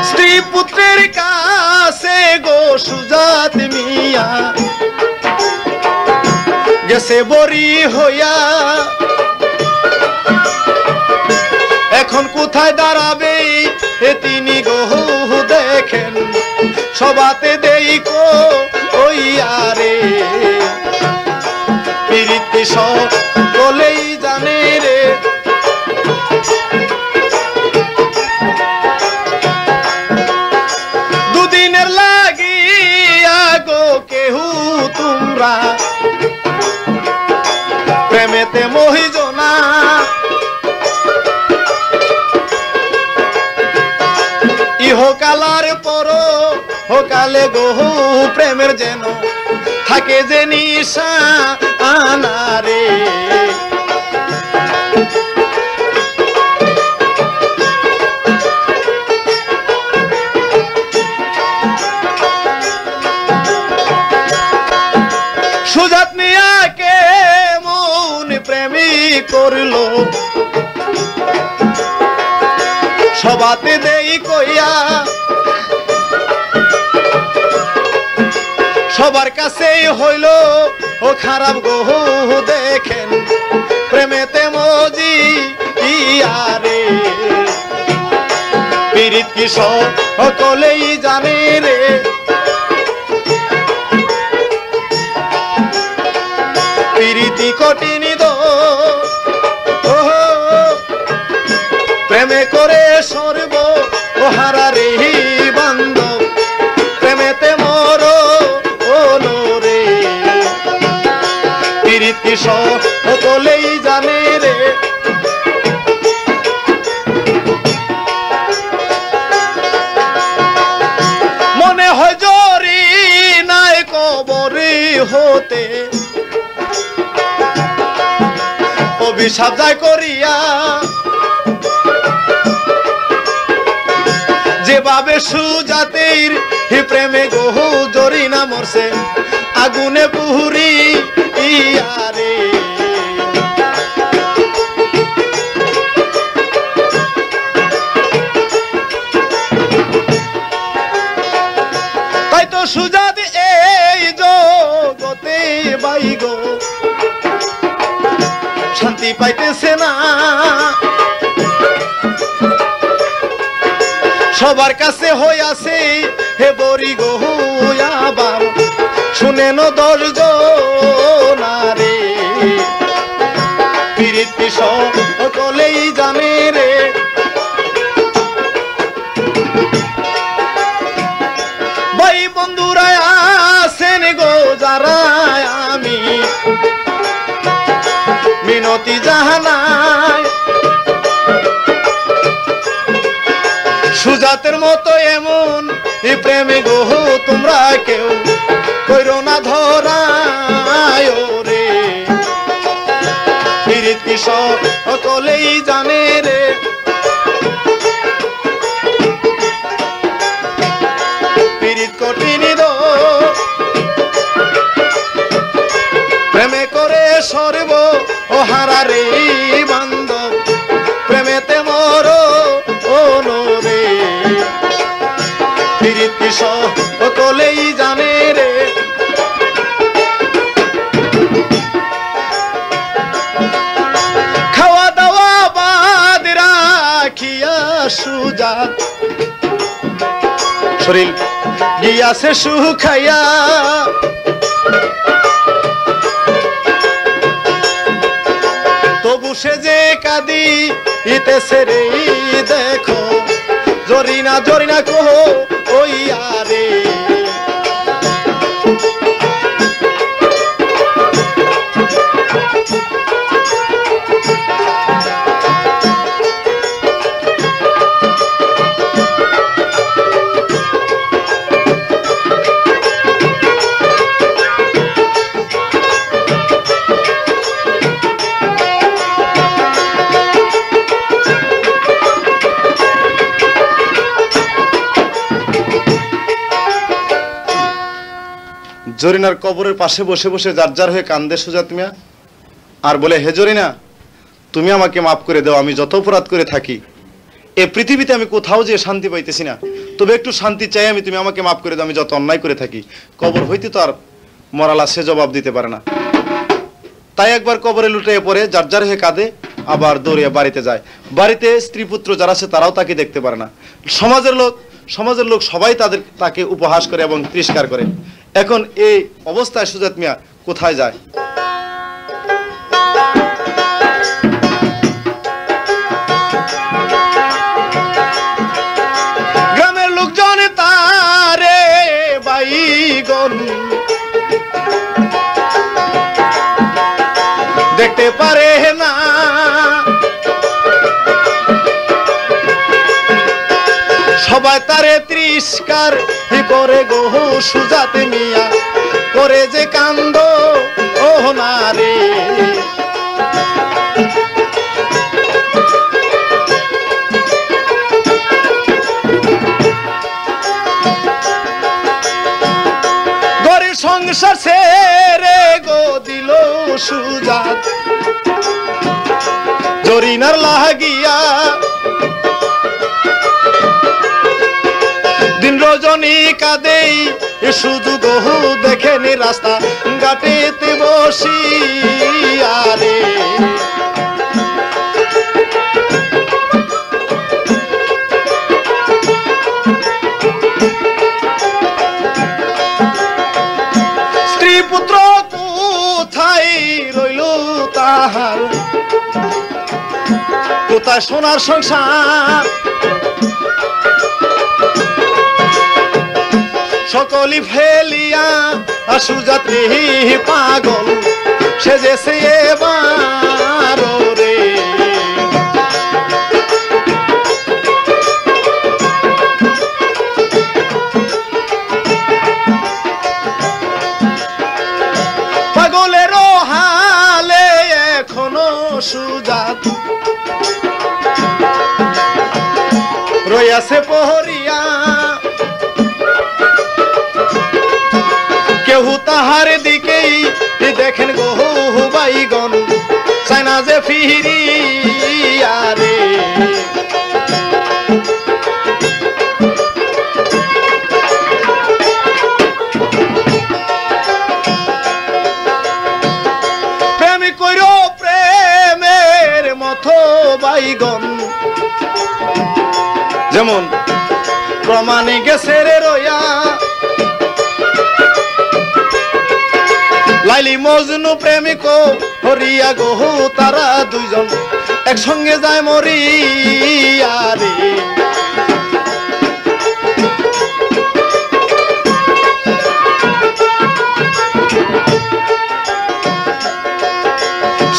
স্ত্রী পুত্রের কাছে গো সুজাত মিয়া গেছে বরি হইয়া এখন কোথায় দাঁড়াবে তিনি গহু দেখেন সবাতে দেই কো ওইয়ারে পীড়িত সকলেই জানে রে দুদিনের লাগিয়া গো কেহু তোমরা প্রেমেতে মহিজনা ইহকালার পর হোকালে গহু প্রেমের যেন থাকে যে নিশা আনারে সুজাত মিয়াকে মন প্রেমী করলো সবাতে দেই কইয়া সবার কাছেই হইল ও খারাপ গহু দেখেন প্রেমেতে মজি ইয়ারে পীড়িত সকলেই জানে রে পীড়িতি কঠিন প্রেমে করে সর্ব ও হারারে বান্ধব প্রেমেতে মর ও নরে পীড়িত সকলেই জানে রে মনে হয় জরি নাই কবরে হতে অভিশাপ যায় করিয়া যেভাবে সুজাতের প্রেমে গহু জরিনা মরছে আগুনে পুহুরি ইয়ারে তাই তো সুজাত এই জগতে বাইগো শান্তি পাইতেছে না সবার কাছে হইয়াছে হে বরি গহু আবার শুনেন দর্জন রে পীড়িত ধরায় রে পীড়িত কি সকলেই জানে রে পীড়িত কঠিন প্রেমে করে সর্ব ও হারা রে বান্ধব প্রেমেতে মর ও রে পীড়িত কি সকলেই জানে রে খাওয়া দাওয়া বাদ রাখিয়া সুজাত শরীর গিয়াছে শুকাইয়া তবু সে যে কাঁদি ইতেছে রে দেখো জরিনা জরিনা কহ ওই আরে জরিনার কবরের পাশে বসে বসে যার যার হয়ে কান্দে সুজাত মিয়া আর বলে হে জরিনা তুমি আমাকে মাফ করে দাও আমি যত অপরাধ করে থাকি এই পৃথিবীতে আমি কোথাও যে শান্তি পাইতেছি না তবে একটু শান্তি চাই আমি তুমি আমাকে মাফ করে দাও আমি যত অন্যায় করে থাকি কবর হইতে তো আর মরালা সে জবাব দিতে পারে না তাই একবার কবরে লুটিয়ে পড়ে যার যার হয়ে কাঁদে আবার দৌড়িয়ে বাড়িতে যায় বাড়িতে স্ত্রী পুত্র যারা আছে তারাও তাকে দেখতে পারে না সমাজের লোক সবাই তাকে উপহাস করে এবং তিরস্কার করে এখন এই অবস্থায় সুজাত মিয়া কোথায় যায় গ্রামের লোকজন তারে বাইগন দেখতে পারে না সবাই তারে তিরস্কার করে গো সুজাত মিয়া করে যে কান্দ ও না রে গরিব সংসার ছেড়ে গো দিল সুজাত জরিনার লাগিয়া দিন রজনী কাঁদেই শুধু গহু দেখেনি রাস্তা ঘাটেতে বসি আরে স্ত্রী পুত্র কোথায় রইল তাহার কোথায় সোনার সংসার সকলি ফেলিয়া সুজাত পাগল সেজেছে এবার রে পাগলের হালে এখনো সুজাত রইয়াছে পহরিয়া কেহু তাহার দিকেই দেখেন গো বাইগন চাই না যে ফিরিয়া রে প্রেমী কইর প্রেমের মতো বাইগন যেমন প্রমাণে গেছে রে রয়া লাইলি মজনু প্রেমিক হরিয়া গো তারা দুইজন একসঙ্গে যায় মরিয়া রে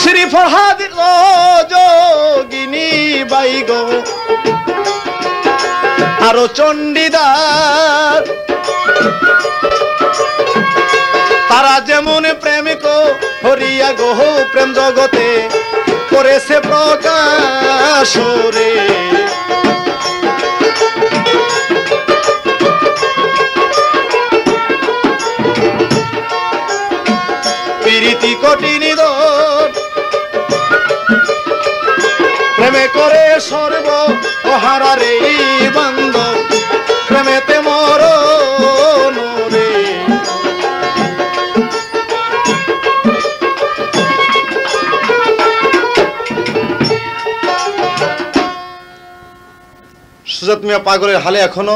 শ্রী ফরহাদ যোগিনী বাইগো আরো চণ্ডীদার তারা যেমন প্রেমিক হরিয়া গো প্রেম জগতে করেছে প্রকাশ রে। প্রীতি কঠিন দর প্রেমে করে সর্ব হারারে বান্ধব প্রেমেতে মরণ রে। সুজাত মিয়া পাগলের হালে এখনো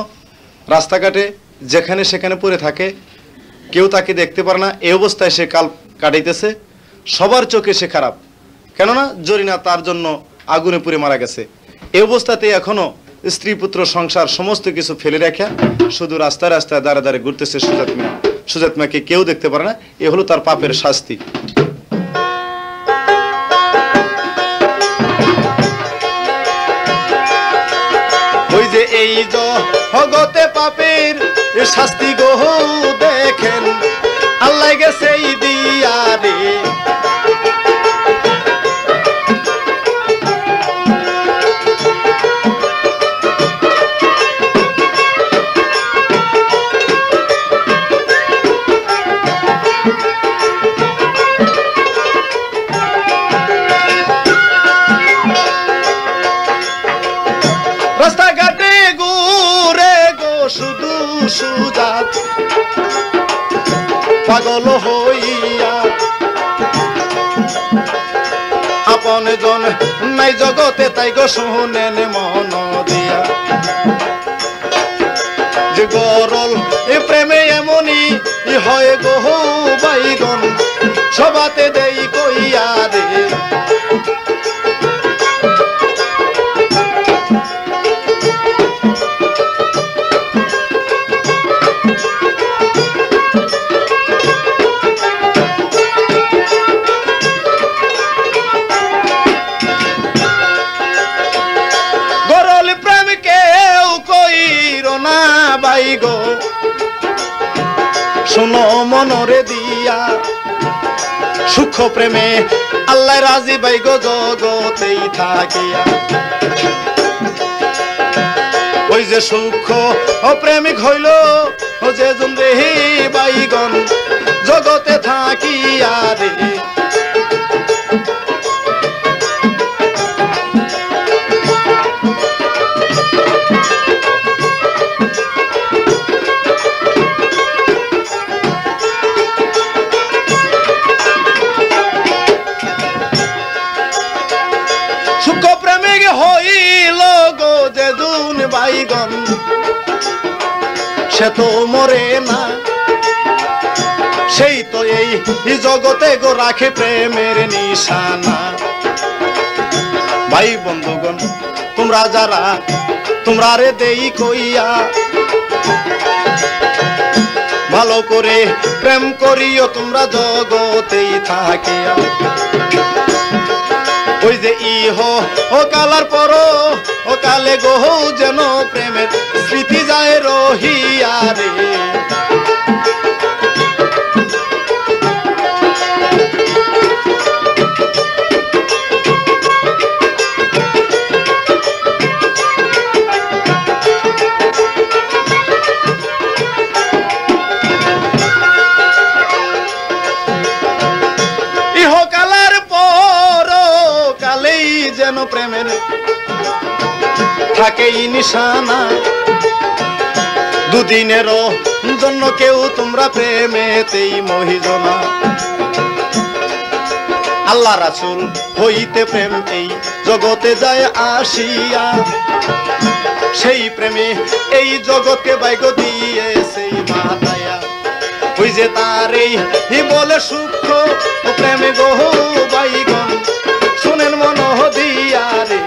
রাস্তাঘাটে যেখানে সেখানে পড়ে থাকে, কেউ তাকে দেখতে পারে না। এই অবস্থায় সে কাল কাটাইতেছে, সবার চোখে সে খারাপ, কেননা জরিনা তার জন্য আগুনে পুড়ে মারা গেছে। এই অবস্থাতে এখনো স্ত্রী পুত্র সংসার সমস্ত কিছু ফেলে রেখে শুধু রাস্তায় রাস্তায় দাঁড়ে দাঁড়িয়ে ঘুরতেছে সুজাত মিয়া। সুজাত মিয়াকে কেউ দেখতে পারে না, এ হলো তার পাপের শাস্তি। ওই যে এই জগতে পাপের শাস্তি গো দেখেন আল্লাহ গেছে দিয়া রে। রাস্তাঘাটে ঘুরে গো শুধু সুজাত পাগল হইয়া, আপন জন নাই জগতে তাই গো শুনেন মন দিয়া। যে গরল এ প্রেমে এমনই হয় গো বাইগন সবাতে দেই কইয়া রে। গো শোনো মনরে দিয়া সুখ প্রেমে আল্লাহ রাজি বাই গো জগতেই থাকিয়া। ওই যে সুখ ও প্রেমিক হইল ও যে জন রে বাইগন জগতে থাকিয়া রে। সুখ প্রেমিক হইল গো যে দুন বাইগন সে তো মরে না, সেই তো এই জগতে গো রাখে প্রেমের নিশানা। ভাই বন্ধুগণ তোমরা যারা তোমরা রে দেই কইয়া ভালো করে প্রেম করিও তোমরা জগতেই থাকিয়া। ওই যে ইহ ও কালার পর ও কালে গো যেন প্রেমের স্মৃতি যায় রহিয়া রে। যেন প্রেমের থাকেই নিশানা, দুদিনেরও জন্য কেউ তোমরা প্রেমেতেই মহিজনা। আল্লাহ রাসূল হইতে প্রেম এই জগতে যায় আসিয়া, সেই প্রেমে এই জগৎকে বাইগ দিয়ে সেই মাতায়া। ওই যে তার এই বলে সূক্ষ্ম প্রেমে গো বাইগন শুনেন মন দিয়া রে।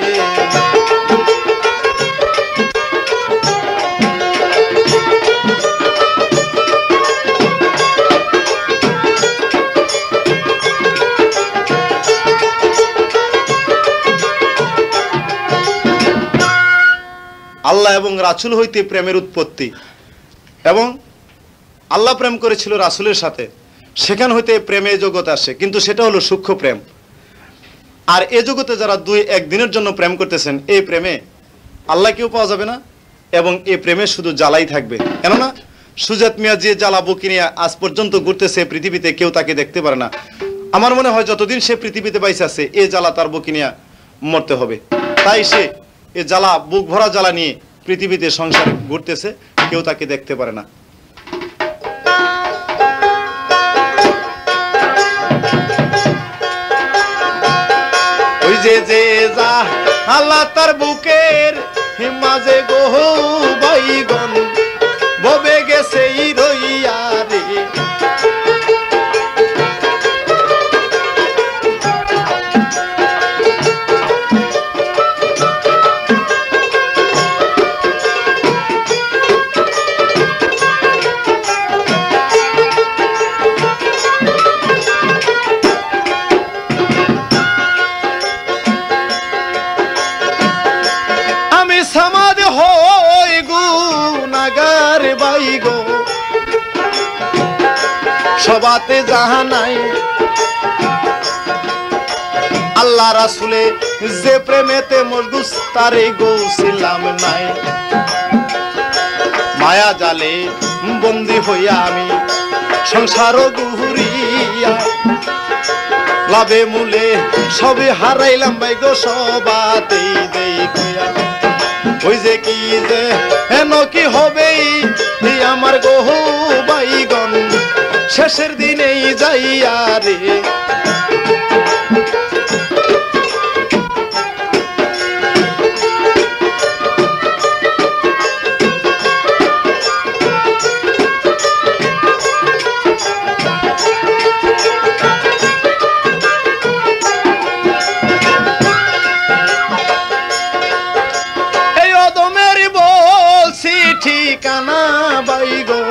আল্লাহ এবং রাসূল হইতে প্রেমের উৎপত্তি, এবং আল্লাহ প্রেম করেছিল রাসূলের সাথে, সেখান হইতে প্রেমে জগৎ আসে, কিন্তু সেটা হলো সূক্ষ্ম প্রেম। আর এ জগতে যারা একদিনের জন্য প্রেম করতেছেন, এই প্রেমে আল্লাহকেও পাওয়া যাবে না এবং এই প্রেমে শুধু জ্বালাই থাকবে। কেননা সুজাত মিয়া যে জ্বালা বুকে নিয়ে আজ পর্যন্ত ঘুরতেছে পৃথিবীতে, কেউ তাকে দেখতে পারে না। আমার মনে হয় যতদিন সে পৃথিবীতে বাইসে আছে এই জ্বালা তার বুকে নিয়ে মরতে হবে। তাই সে এ জ্বালা, বুক ভরা জ্বালা নিয়ে পৃথিবীতে সংসার ঘুরতেছে, কেউ তাকে দেখতে পারে না। ওই যে যা আল্লাহ তার বুকের মাঝে গো বাইগন ববে গেছে রইয়া রে। সমাধি হই গুনাগার বাইগো সবাতে জাহানাই আল্লাহ রাসূলে যে প্রেমেতে মজগুস তারে গৌছিলাম নাই। মায়া জালে বন্দী হইয়া আমি সংসার ঘুরিয়া লাভে মূলে সবে হারাইলাম বাইগো সবাতেই দেখিয়া। ওই যে কি যে হেন কি হবে আমার গহু বাইগন শেষের দিনেই যাইয়া রে। ঠিকানা বাইগো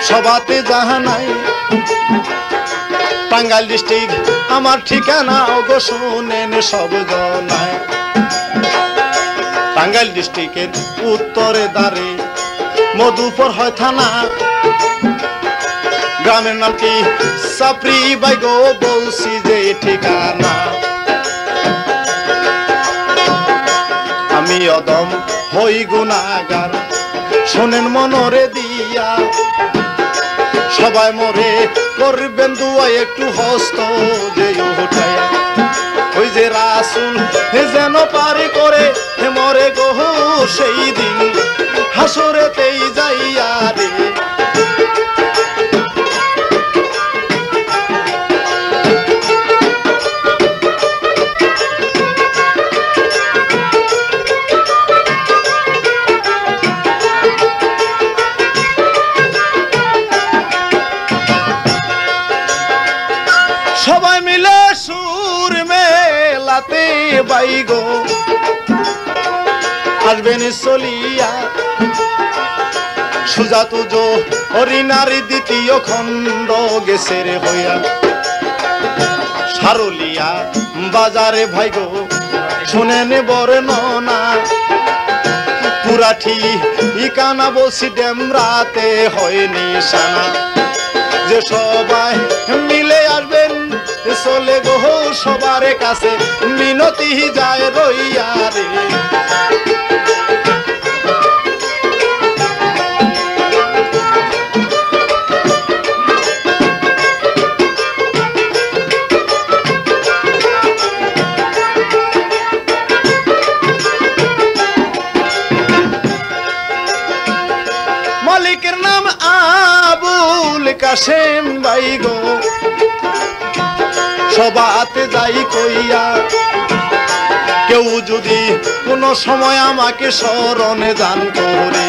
সবাতে জাহানাই টাঙ্গাইল ডিস্ট্রিক্ট আমার ঠিকানা গো শুনেন সব জনায়। টাঙ্গাইল ডিস্ট্রিক্টের উত্তরে দাঁড়ে মধুপুর হয় থানা, গ্রামের নাম কি সাপরি বাইগো বলছি যে ঠিকানা। আমি অদম হই গুনাগার শোনেন মনরে দিয়া, সবাই মরে করবেন দুয়া একটু হস্ত যে উঠায়া। ওই যে রাসূল যেন পারে করে মরে গো সেই দিন হাসরেতেই যাইয়া রে। সবাই মিলে সুর মেলাতে বাইগো আসবেন চলিয়া, সুজাত জো হরিণার দ্বিতীয় খণ্ড গেছে রে হইয়া। সারুলিয়া বাজারে ভাইগো শুনেন বর্ণনা, পুরাঠি ইকানা বলছি ডেমরাতে হয় নিশানা। যে সবাই মিলে আসবেন চলে গো সবার কাছে মিনতি যায় রইয়া রে। মালিকের নাম আবুল কাশেম বাইগো সবাতে যাই কইয়া, কেউ যদি কোনো সময় আমাকে স্মরণে দান করে,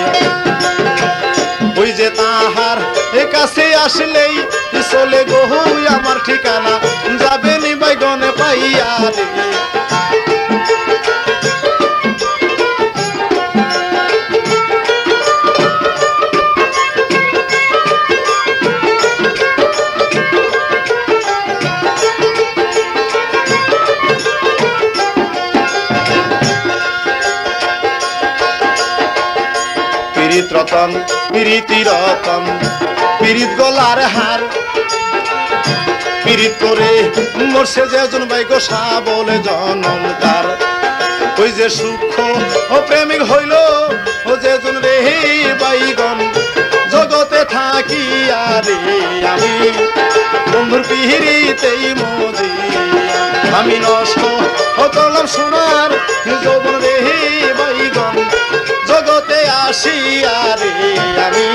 ওই যে তাহার কাছে আসলেই চলে গো আমার ঠিকানা যাবেনি বাইগনে পাইয়া রে। পীড়িত রতন পীড়িতি রতন পিরিত গলার হার পিরিত করে মরছে যেজন ভাই গো বলে জনম তার ওই যে সূক্ষ্ম ও প্রেমিক হইল ও যেজন রে বাইগন জগতে থাকি আরে আমি বন্ধুর পিহিরিতেই মজি আমি নষ্ট ও করলাম সোনার যৌবন রে বাইগন জগতে আসি আরে আমি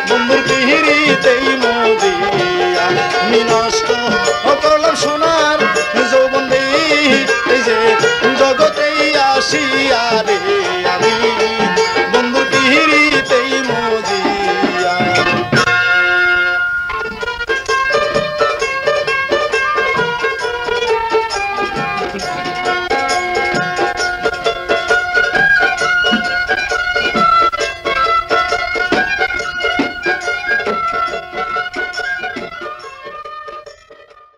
বন্ধুর পিহিরিতেই মজি আমি নষ্ট ও করলাম সোনার যৌবন রে এই যে জগতেই আসি আরে